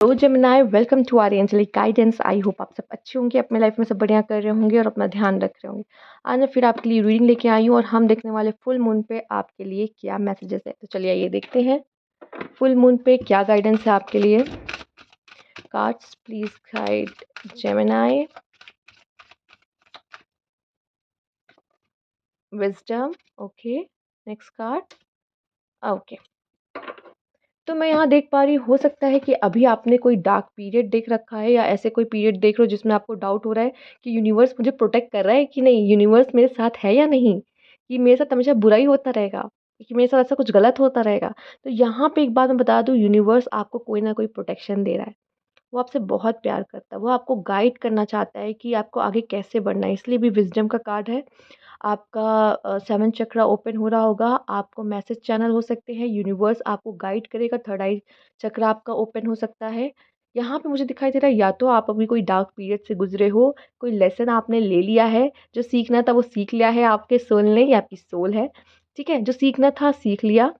Hello Gemini, welcome to our angelic guidance. I hope आप सब अच्छे होंगे, अपने लाइफ में सब बढ़िया कर रहे होंगे और अपना ध्यान रख रहे होंगे। आज मैं फिर आपके लिए रीडिंग लेके आई हूँ और हम देखने वाले फुल मून पे आपके लिए क्या मैसेजेस है। तो चलिए ये देखते हैं फुल मून पे क्या गाइडेंस है आपके लिए। Cards please guide Gemini. Wisdom, okay. Next card, okay. तो मैं यहाँ देख पा रही हूँ, हो सकता है कि अभी आपने कोई डार्क पीरियड देख रखा है या ऐसे कोई पीरियड देख रहे हो जिसमें आपको डाउट हो रहा है कि यूनिवर्स मुझे प्रोटेक्ट कर रहा है कि नहीं, यूनिवर्स मेरे साथ है या नहीं, कि मेरे साथ हमेशा बुरा ही होता रहेगा, कि मेरे साथ ऐसा कुछ गलत होता रहेगा। तो यहाँ पे एक बात मैं बता दूँ, यूनिवर्स आपको कोई ना कोई प्रोटेक्शन दे रहा है। वो आपसे बहुत प्यार करता है, वो आपको गाइड करना चाहता है कि आपको आगे कैसे बढ़ना है। इसलिए भी विजडम का कार्ड है। आपका 7 चक्रा ओपन हो रहा होगा, आपको मैसेज चैनल हो सकते हैं, यूनिवर्स आपको गाइड करेगा। थर्ड आई चक्रा आपका ओपन हो सकता है। यहाँ पे मुझे दिखाई दे रहा है या तो आप अभी कोई डार्क पीरियड से गुजरे हो, कोई लेसन आपने ले लिया है, जो सीखना था वो सीख लिया है आपके सोल ने, या आपकी सोल है, ठीक है, जो सीखना था सीख लिया।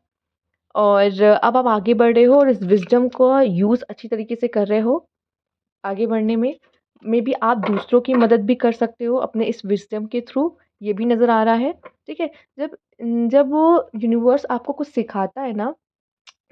और अब आप आगे बढ़ रहे हो और इस विजडम को यूज़ अच्छी तरीके से कर रहे हो आगे बढ़ने में। मे बी आप दूसरों की मदद भी कर सकते हो अपने इस विज़डम के थ्रू, ये भी नज़र आ रहा है, ठीक है। जब जब वो यूनिवर्स आपको कुछ सिखाता है ना,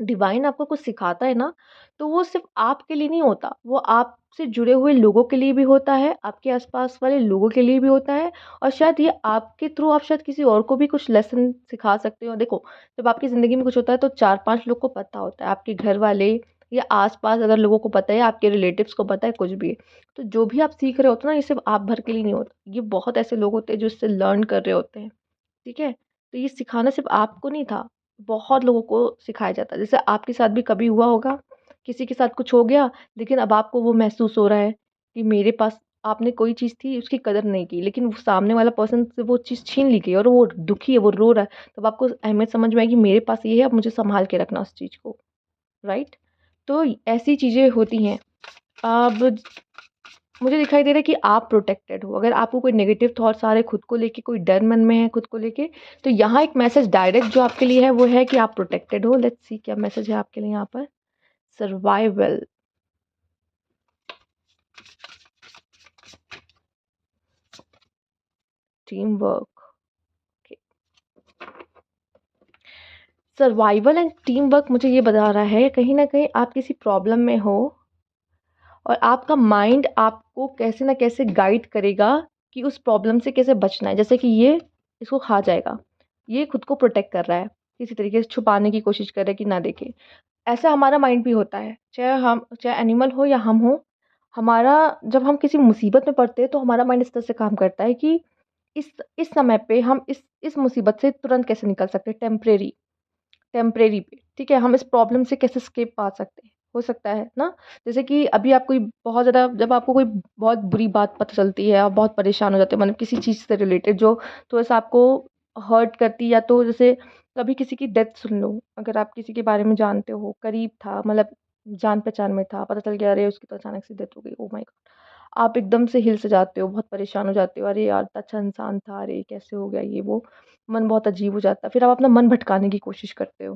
डिवाइन आपको कुछ सिखाता है ना, तो वो सिर्फ़ आपके लिए नहीं होता, वो आपसे जुड़े हुए लोगों के लिए भी होता है, आपके आस-पास वाले लोगों के लिए भी होता है। और शायद ये आपके थ्रू आप शायद किसी और को भी कुछ लेसन सिखा सकते हो। देखो, जब आपकी ज़िंदगी में कुछ होता है तो 4-5 लोग को पता होता है, आपके घर वाले या आस-पास अगर लोगों को पता है, आपके रिलेटिव्स को पता है, कुछ भी है। तो जो भी आप सीख रहे होते हो ना, ये सिर्फ़ आप भर के लिए नहीं होता, ये बहुत ऐसे लोग होते हैं जो इससे लर्न कर रहे होते हैं, ठीक है? तो ये सिखाना सिर्फ़ आपको नहीं था, बहुत लोगों को सिखाया जाता है। जैसे आपके साथ भी कभी हुआ होगा, किसी के साथ कुछ हो गया, लेकिन अब आपको वो महसूस हो रहा है कि मेरे पास आपने कोई चीज़ थी, उसकी कदर नहीं की, लेकिन वो सामने वाला पर्सन से वो चीज़ छीन ली गई और वो दुखी है, वो रो रहा है। तब आपको अहमियत समझ में आई कि मेरे पास ये है, अब मुझे सँभाल के रखना उस चीज़ को, राइट? तो ऐसी चीज़ें होती हैं। अब मुझे दिखाई दे रहा है कि आप प्रोटेक्टेड हो। अगर आपको कोई नेगेटिव थॉट्स आ रहे हैं खुद को लेके, कोई डर मन में है खुद को लेके, तो यहाँ एक मैसेज डायरेक्ट जो आपके लिए है वो है कि आप प्रोटेक्टेड हो। लेट्स सी क्या मैसेज है आपके लिए यहाँ पर। Survival, team work, survival and team work मुझे ये बता रहा है कहीं न कहीं आप किसी प्रॉब्लम में हो और आपका माइंड आपको कैसे न कैसे गाइड करेगा कि उस प्रॉब्लम से कैसे बचना है। जैसे कि ये इसको खा जाएगा, ये खुद को प्रोटेक्ट कर रहा है, किसी तरीके से छुपाने की कोशिश कर रहा है कि ना देखे। ऐसा हमारा माइंड भी होता है, चाहे एनिमल हो या हम हो। हमारा जब हम किसी मुसीबत में पड़ते हैं तो हमारा माइंड इस तरह से काम करता है कि इस समय पे हम इस मुसीबत से तुरंत कैसे निकल सकते हैं, टेम्परेरी पे, ठीक है? हम इस प्रॉब्लम से कैसे एस्केप पा सकते हैं, हो सकता है ना? जैसे कि अभी आप कोई बहुत ज़्यादा, जब आपको कोई बहुत बुरी बात पता चलती है, आप बहुत परेशान हो जाते हो, मतलब किसी चीज़ से रिलेटेड जो थोड़ा-सा आपको हर्ट करती है, या तो जैसे कभी किसी की डेथ सुन लो, अगर आप किसी के बारे में जानते हो, करीब था, मतलब जान-पहचान में था, पता चल गया अरे! उसकी तो अचानक से डेथ हो गई, ओह माय गॉड! आप एकदम से हिल से जाते हो, बहुत परेशान हो जाते हो, अरे यार! इतना अच्छा इंसान था, अरे कैसे हो गया ये वो, मन बहुत अजीब हो जाता है। फिर आप अपना मन भटकाने की कोशिश करते हो।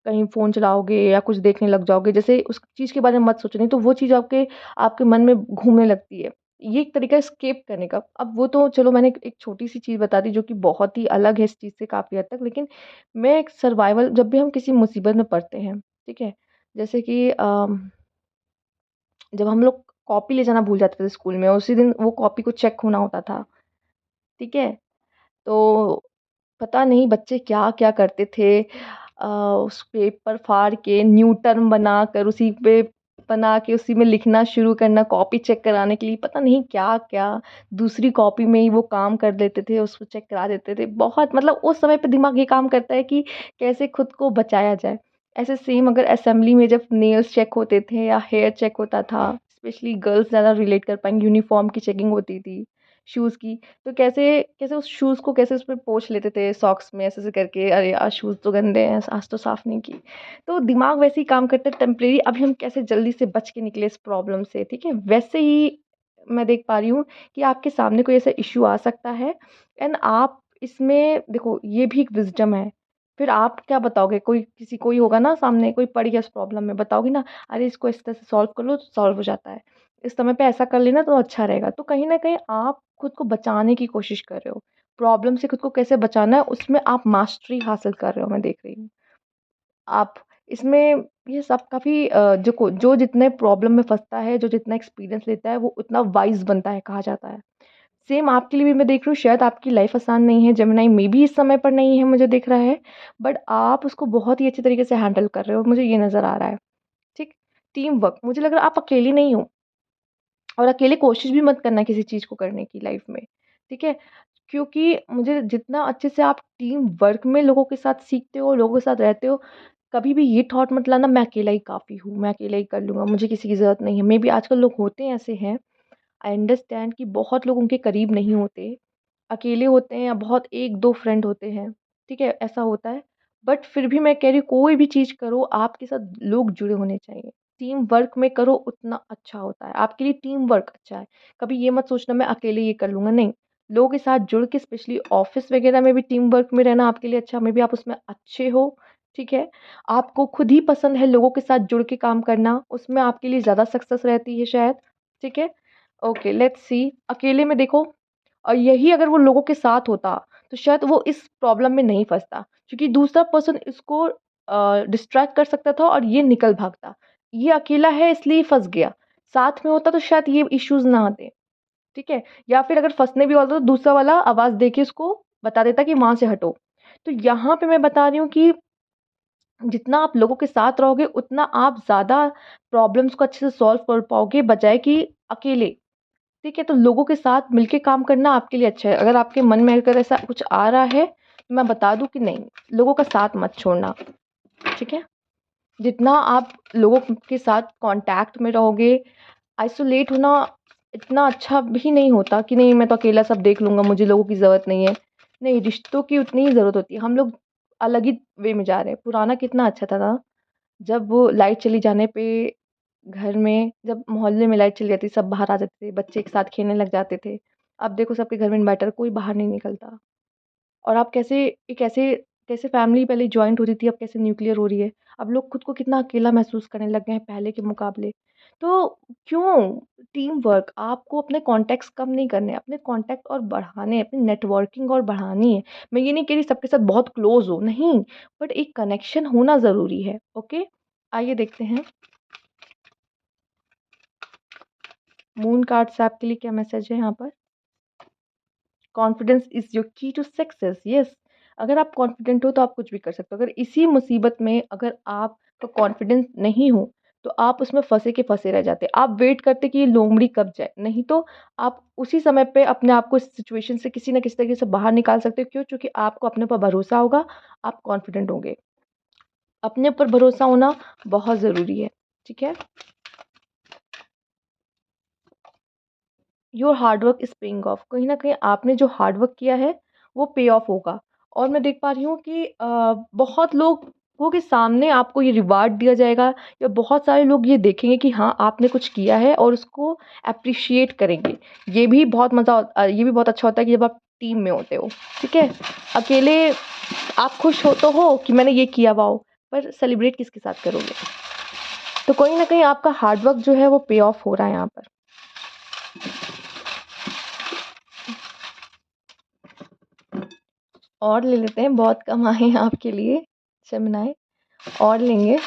कहीं फ़ोन चलाओगे या कुछ देखने लग जाओगे, जैसे उस चीज़ के बारे में मत सोचो, नहीं तो वो चीज़ आपके आपके मन में घूमने लगती है। ये एक तरीका है एस्केप करने का। अब वो तो चलो मैंने एक छोटी-सी चीज़ बता दी जो कि बहुत ही अलग है इस चीज़ से काफ़ी हद तक, लेकिन मैं एक सर्वाइवल, जब भी हम किसी मुसीबत में पड़ते हैं, ठीक है? जैसे कि जब हम लोग कॉपी ले जाना भूल जाते थे स्कूल में, उसी दिन वो कॉपी को चेक होना होता था, ठीक है? तो पता नहीं बच्चे क्या-क्या करते थे, उस पेपर फाड़ के न्यू टर्म बनाकर उसी पे बना के उसी में लिखना शुरू करना, कॉपी चेक कराने के लिए पता नहीं क्या-क्या, दूसरी कॉपी में ही वो काम कर लेते थे, उसको चेक करा देते थे। बहुत मतलब उस समय पे दिमाग ये काम करता है कि कैसे खुद को बचाया जाए। ऐसे सेम अगर असेंबली में जब नेल्स चेक होते थे या हेयर चेक होता था, स्पेशली गर्ल्स ज़्यादा रिलेट कर पाएँगी, यूनिफ़ॉर्म की चेकिंग होती थी, शूज़ की, तो कैसे कैसे उस शूज़ को कैसे उसमें पोंछ लेते थे सॉक्स में ऐसे-ऐसे करके, अरे यार शूज़ तो गंदे हैं, आज तो साफ़ नहीं की। तो दिमाग वैसे ही काम करता है टेम्परेरी, अभी हम कैसे जल्दी से बच के निकले इस प्रॉब्लम से, ठीक है? वैसे ही मैं देख पा रही हूँ कि आपके सामने कोई ऐसा इश्यू आ सकता है एंड आप इसमें देखो, ये भी एक विज़डम है फिर आप क्या बताओगे? कोई होगा ना सामने, कोई पड़ गया उस प्रॉब्लम में, बताओगी ना, "अरे! इसको इस तरह से सॉल्व कर लो तो सॉल्व हो जाता है। इस समय पे ऐसा कर लेना तो अच्छा रहेगा।" तो कहीं न कहीं आप खुद को बचाने की कोशिश कर रहे हो। प्रॉब्लम से खुद को कैसे बचाना है, उसमें आप मास्टरी हासिल कर रहे हो, मैं देख रही हूँ। आप इसमें ये सब काफ़ी जो जितने प्रॉब्लम में फँसता है, जो जितना एक्सपीरियंस लेता है, वो उतना वाइज़ बनता है, कहा जाता है। सेम आपके लिए भी मैं देख रही हूँ, शायद आपकी लाइफ़ आसान नहीं है, जेमिनी मे बी इस समय पर नहीं है, मुझे दिख रहा है, बट आप उसको बहुत ही अच्छे तरीके से हैंडल कर रहे हो, मुझे ये नज़र आ रहा है, ठीक? टीम वर्क, मुझे लग रहा है आप अकेली नहीं हो और अकेले कोशिश भी मत करना किसी चीज़ को करने की लाइफ़ में, ठीक है? क्योंकि मुझे जितना अच्छे से आप टीम वर्क में लोगों के साथ सीखते हो, लोगों के साथ रहते हो, कभी भी ये थॉट मत लाना मैं अकेला ही काफ़ी हूँ, मैं अकेला ही कर लूँगा, मुझे किसी की ज़रूरत नहीं है। मेबी आजकल लोग होते हैं ऐसे हैं, आई अंडरस्टैंड कि बहुत लोग उनके करीब नहीं होते, अकेले होते हैं या बहुत 1-2 फ्रेंड होते हैं, ठीक है? ऐसा होता है। बट फिर भी मैं कह रही हूँ कोई भी चीज़ करो आपके साथ लोग जुड़े होने चाहिए। टीम वर्क में करो उतना अच्छा होता है, आपके लिए टीम वर्क अच्छा है। कभी ये मत सोचना मैं अकेले ये कर लूँगा, नहीं। लोगों के साथ जुड़ के स्पेशली ऑफ़िस वग़ैरह में भी टीम वर्क में रहना आपके लिए अच्छा, मेबी आप उसमें अच्छे हो, ठीक है? आपको खुद ही पसंद है लोगों के साथ जुड़ के काम करना, उसमें आपके लिए ज़्यादा सक्सेस रहती है शायद, ठीक है? ओके, लेट्स सी अकेले में देखो और यही अगर वो लोगों के साथ होता, तो शायद वो इस प्रॉब्लम में नहीं फँसता क्योंकि दूसरा पर्सन इसको डिस्ट्रैक्ट कर सकता था और ये निकल भागता। ये अकेला है इसलिए फँस गया, साथ में होता तो शायद ये इश्यूज़ ना आते, ठीक है? या फिर अगर फँसने भी वाला था तो दूसरा वाला आवाज़ दे के उसको बता देता कि वहाँ से हटो। तो यहाँ पे मैं बता रही हूँ कि जितना आप लोगों के साथ रहोगे, उतना आप ज़्यादा प्रॉब्लम्स को अच्छे से सॉल्व कर पाओगे, बजाए कि अकेले। ठीक है, तो लोगों के साथ मिलके काम करना आपके लिए अच्छा है। अगर आपके मन में अगर ऐसा कुछ आ रहा है, तो मैं बता दूँ कि नहीं, लोगों का साथ मत छोड़ना, ठीक है? जितना आप लोगों के साथ कॉन्टैक्ट में रहोगे, आइसोलेट होना इतना अच्छा भी नहीं होता कि नहीं मैं तो अकेला सब देख लूँगा, मुझे लोगों की ज़रूरत नहीं है। नहीं, रिश्तों की उतनी ही ज़रूरत होती है। हम लोग अलग ही वे में जा रहे हैं। पुराना कितना अच्छा था ना, जब वो लाइट चली जाने पे घर में जब मोहल्ले में लाइट चली जाती, सब बाहर आ जाते थे, बच्चे एक साथ खेलने लग जाते थे। अब देखो सबके घर में इन्वर्टर, कोई बाहर नहीं निकलता। और आप कैसे एक ऐसे कैसे फैमिली पहले जॉइंट होती थी, अब कैसे न्यूक्लियर हो रही है। अब लोग खुद को कितना अकेला महसूस करने लग गए हैं पहले के मुकाबले। तो क्यों? टीम वर्क आपको अपने कॉन्टैक्ट्स कम नहीं करने हैं, अपने कॉन्टैक्ट और बढ़ाने हैं, अपनी नेटवर्किंग और बढ़ानी है। मैं ये नहीं कह रही सबके साथ बहुत क्लोज़ हो, नहीं, बट एक कनेक्शन होना ज़रूरी है, ओके? आइए देखते हैं, मून कार्ड से आपके लिए क्या मैसेज है यहाँ पर? कॉन्फिडेंस इज़ योर की टू सक्सेस, यस। अगर आप कॉन्फिडेंट हो तो आप कुछ भी कर सकते हो। अगर इसी मुसीबत में अगर आपका कॉन्फिडेंस नहीं हो, तो आप उसमें फँसे के फँसे रह जाते। आप वेट करते कि ये लोमड़ी कब जाए, नहीं तो आप उसी समय पे अपने आप को इस सिचुएशन से किसी न किसी तरीके से बाहर निकाल सकते हो। क्यों? क्योंकि आपको अपने ऊपर भरोसा होगा, आप कॉन्फिडेंट होंगे। अपने ऊपर भरोसा होना बहुत ज़रूरी है, ठीक है? Your hard work is paying off, कहीं न कहीं आपने जो हार्ड वर्क किया है, वो पे ऑफ होगा। और मैं देख पा रही हूँ कि बहुत लोगों के सामने आपको ये रिवार्ड दिया जाएगा या बहुत सारे लोग ये देखेंगे कि हाँ, आपने कुछ किया है और उसको एप्रिशिएट करेंगे। ये भी बहुत अच्छा होता है कि जब आप टीम में होते हो, ठीक है? अकेले आप खुश हो तो हो कि मैंने ये किया वाओ! पर सेलिब्रेट किसके साथ करोगे? तो कहीं न कहीं आपका हार्ड वर्क जो है वो पे ऑफ हो रहा है यहाँ पर। और ले लेते हैं, बहुत कम आए हैं आपके लिए जेमिनी, और लेंगे।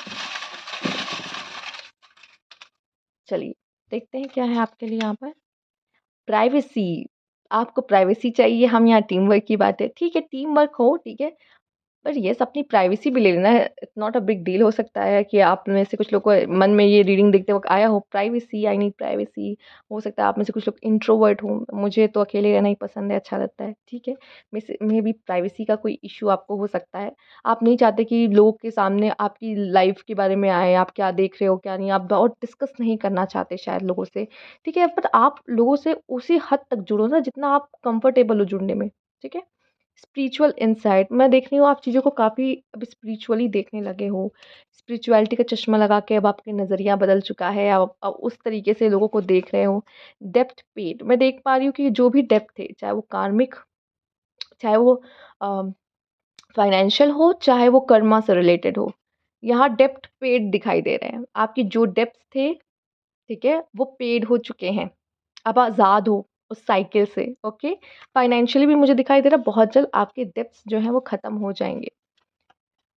चलिए, देखते हैं क्या है आपके लिए यहाँ पर। प्राइवेसी, आपको प्राइवेसी चाहिए, हम यहाँ टीम वर्क की बात है। ठीक है, टीम वर्क हो, ठीक है। पर येस अपनी प्राइवेसी भी ले लेना है, it's not a big deal. हो सकता है कि आप में से कुछ लोग को मन में ये रीडिंग देखते वक़्त आया हो, प्राइवेसी, आई नीड प्राइवेसी। हो सकता है आप में से कुछ लोग इंट्रोवर्ट हों, मुझे तो अकेले रहना ही पसंद है, अच्छा लगता है, ठीक है। मेबी प्राइवेसी का कोई इश्यू आपको हो सकता है। आप नहीं चाहते कि लोगों के सामने आपकी लाइफ़ के बारे में आए, आप क्या देख रहे हो, क्या नहीं, आप बहुत डिस्कस नहीं करना चाहते शायद लोगों से, ठीक है। बट आप लोगों से उसी हद तक जुड़ो ना जितना आप कंफर्टेबल हो जुड़ने में, ठीक है। स्पिरिचुअल इनसाइट, मैं देख रही हूँ आप चीज़ों को काफ़ी अब स्पिरिचुअली देखने लगे हो। स्पिरिचुअलिटी का चश्मा लगा के अब आपके नज़रिया बदल चुका है, आप उस तरीके से लोगों को देख रहे हो। डेप्थ पेड, मैं देख पा रही हूँ कि जो भी डेप्थ है, चाहे वो कार्मिक, चाहे वो अ फाइनेंशियल हो चाहे वो कर्मा से रिलेटेड हो। यहाँ डेब्ट पेड दिखाई दे रहे हैं। आपके जो डेब्ट्स थे, ठीक है, वो पेड हो चुके हैं। आप आज़ाद हो उस साइकिल से, ओके। फाइनेंशियली भी मुझे दिखाई दे रहा है बहुत जल्द आपके डेब्ट्स जो हैं वो ख़त्म हो जाएँगे।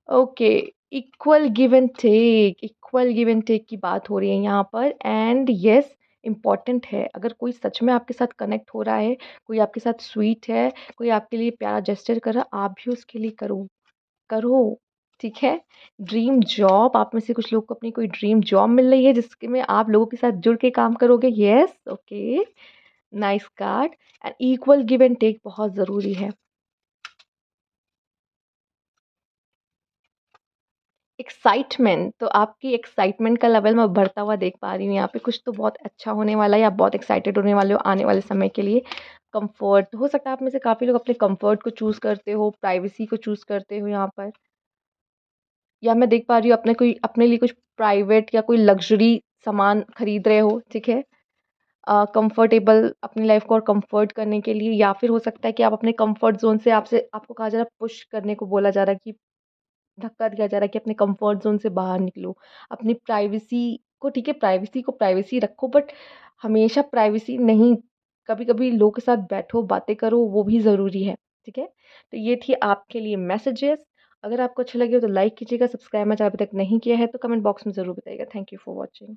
Okay, equal give and take की बात हो रही है यहाँ पर एंड येस इम्पोर्टेंट है। अगर कोई सच में आपके साथ कनेक्ट हो रहा है, कोई आपके साथ स्वीट है, कोई आपके लिए प्यारा जेस्चर कर रहा है, आप भी उसके लिए करो, ठीक है? ड्रीम जॉब आप में से कुछ लोग को अपनी कोई ड्रीम जॉब मिल रही है जिसके में आप लोगों के साथ जुड़ के काम करोगे। Yes, okay, nice card and equal give and take बहुत ज़रूरी है। एक्साइटमेंट, तो आपकी एक्साइटमेंट का लेवल मैं बढ़ता हुआ देख पा रही हूँ यहाँ पे। कुछ तो बहुत अच्छा होने वाला है, आप बहुत एक्साइटेड होने वाले हो आने वाले समय के लिए। कंफर्ट हो सकता है आप में से काफ़ी लोग अपने कंफर्ट को चूज़ करते हो, प्राइवेसी को चूज़ करते हो यहाँ पर। या मैं देख पा रही हूँ अपने लिए कुछ प्राइवेट या कोई लग्ज़री सामान खरीद रहे हो, ठीक है? कंफर्टेबल अपनी लाइफ़ को और कंफर्ट करने के लिए, या फिर हो सकता है कि आप अपने कंफर्ट ज़ोन से आपसे आपको कहा जा रहा है, पुश करने को बोला जा रहा है कि धक्का दिया जा रहा है कि अपने कंफर्ट ज़ोन से बाहर निकलो। अपनी प्राइवेसी को, ठीक है, प्राइवेसी को प्राइवेसी रखो, बट हमेशा प्राइवेसी नहीं, कभी-कभी लोगों के साथ बैठो, बातें करो, वो भी ज़रूरी है, ठीक है? तो ये थी आपके लिए मैसेजेस। अगर आपको अच्छे लगे हो तो लाइक कीजिएगा, सब्सक्राइब मेरा चैनल अभी तक नहीं किया है तो कमेंट बॉक्स में ज़रूर बताइएगा। Thank you for watching.